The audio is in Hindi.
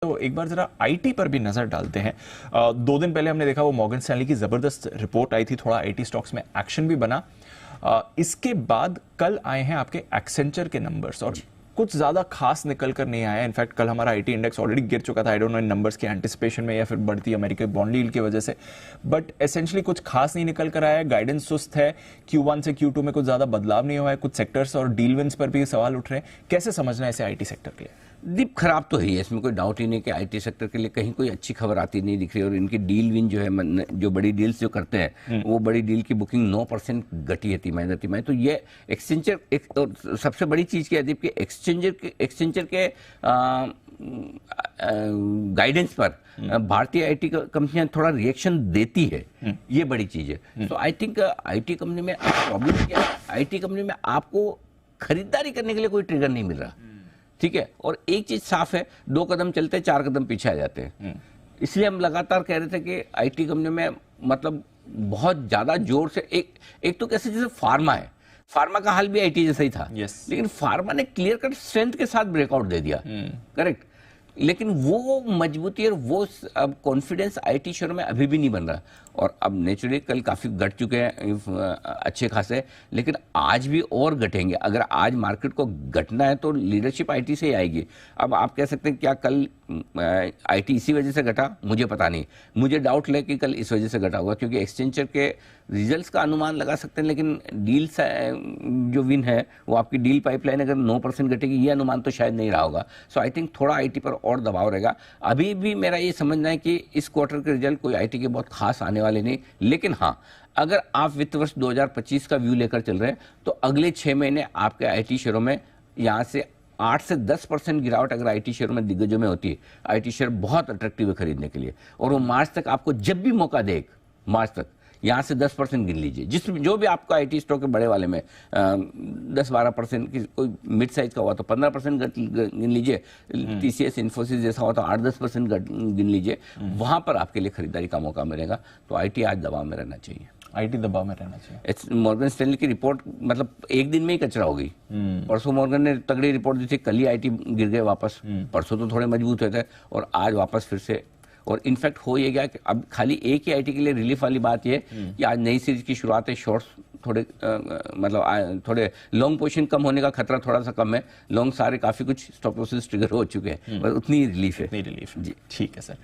तो एक बार जरा आईटी पर भी नजर डालते हैं। 2 दिन पहले हमने देखा वो मॉर्गन स्टैनली की जबरदस्त रिपोर्ट आई थी, थोड़ा आईटी स्टॉक्स में एक्शन भी बना। इसके बाद कल आए हैं आपके एक्सेंचर के नंबर्स और कुछ ज्यादा खास निकल कर नहीं आया। इनफैक्ट कल हमारा आईटी इंडेक्स ऑलरेडी गिर चुका था, I don't know in numbers के एंटिसिपेशन में या फिर बढ़ती अमेरिकी बॉन्ड यील्ड की वजह से, बट एसेंशियली कुछ खास नहीं निकल कर आया। गाइडेंस सुस्त है, Q1 से Q2 में कुछ ज्यादा बदलाव नहीं हुआ है, कुछ सेक्टर्स और डील विंस पर भी सवाल उठ रहे हैं। कैसे समझना है इसे आईटी सेक्टर के लिए? दीप खराब तो है, इसमें कोई डाउट ही नहीं कि आईटी सेक्टर के लिए कहीं कोई अच्छी खबर आती नहीं दिख रही। और इनकी डील विन जो है, जो बड़ी डील्स जो करते हैं, वो बड़ी डील की बुकिंग 9% घटी है तिमाही। तो ये एक्सचेंजर सबसे बड़ी चीज क्या है दीप कि एक्सचेंजर के गाइडेंस पर भारतीय आईटी कंपनियां थोड़ा रिएक्शन देती है, ये बड़ी चीज है। तो आई थिंक आईटी कंपनी में प्रॉब्लम क्या है, आईटी कंपनी में आपको खरीदारी करने के लिए कोई ट्रिगर नहीं मिल रहा, ठीक है। और एक चीज साफ है, 2 कदम चलते 4 कदम पीछे आ जाते हैं। इसलिए हम लगातार कह रहे थे कि आईटी कंपनी में मतलब बहुत ज्यादा जोर से एक तो कैसे जैसे फार्मा है, फार्मा का हाल भी आईटी जैसा ही था, लेकिन फार्मा ने क्लियर कट स्ट्रेंथ के साथ ब्रेकआउट दे दिया, करेक्ट। लेकिन वो मजबूती और वो अब कॉन्फिडेंस आईटी शेयर में अभी भी नहीं बन रहा। और अब नेचुरली कल काफी घट चुके हैं अच्छे खासे, लेकिन आज भी और घटेंगे। अगर आज मार्केट को घटना है तो लीडरशिप आईटी से ही आएगी। अब आप कह सकते हैं क्या कल आईटी इसी वजह से घटा, मुझे पता नहीं। मुझे डाउट है कि कल इस वजह से घटा होगा, क्योंकि एक्सचेंजर के रिजल्ट्स का अनुमान लगा सकते हैं, लेकिन डील जो विन है वो आपकी डील पाइपलाइन अगर 9% घटेगी, ये अनुमान तो शायद नहीं रहा होगा। सो आई थिंक थोड़ा आईटी पर और दबाव रहेगा। अभी भी मेरा ये समझना है कि इस क्वार्टर के रिजल्ट कोई आईटी के बहुत खास आने वाले नहीं, लेकिन हाँ, अगर आप वित्त वर्ष 2025 का व्यू लेकर चल रहे हैं तो अगले 6 महीने आपके आईटी शेयरों में यहाँ से 8 से 10% गिरावट अगर आईटी शेयरों में दिग्गजों में होती है, आईटी शेयर बहुत अट्रैक्टिव है खरीदने के लिए। और वो मार्च तक आपको जब भी मौका दे, मार्च तक यहाँ से 10% गिन लीजिए। जो भी आपका आईटी स्टॉक है बड़े वाले में 10-12% की, कोई मिड साइज का हुआ तो 15% गिन लीजिए, टीसीएस इन्फोसिस जैसा हुआ तो 8-10% गिन लीजिए। वहां पर आपके लिए खरीदारी का मौका मिलेगा। तो आईटी आज दबाव में रहना चाहिए, आईटी दबाव में रहना चाहिए। मॉर्गन स्टैनली की रिपोर्ट मतलब एक दिन में ही कचरा हो गई। परसों मॉर्गन ने तगड़ी रिपोर्ट दी थी, कल ही आईटी गिर गए वापस। परसों तो थोड़े मजबूत हुए थे और आज वापस फिर से। और इनफैक्ट हो ये गया कि अब खाली एक ही आईटी के लिए रिलीफ वाली बात ये कि आज नई सीरीज की शुरुआत है। शॉर्ट्स थोड़े मतलब थोड़े लॉन्ग पोजीशन कम होने का खतरा थोड़ा सा कम है। लॉन्ग सारे काफी कुछ स्टॉप लॉसेस ट्रिगर हो चुके हैं, बस उतनी रिलीफ है। जी ठीक है सर।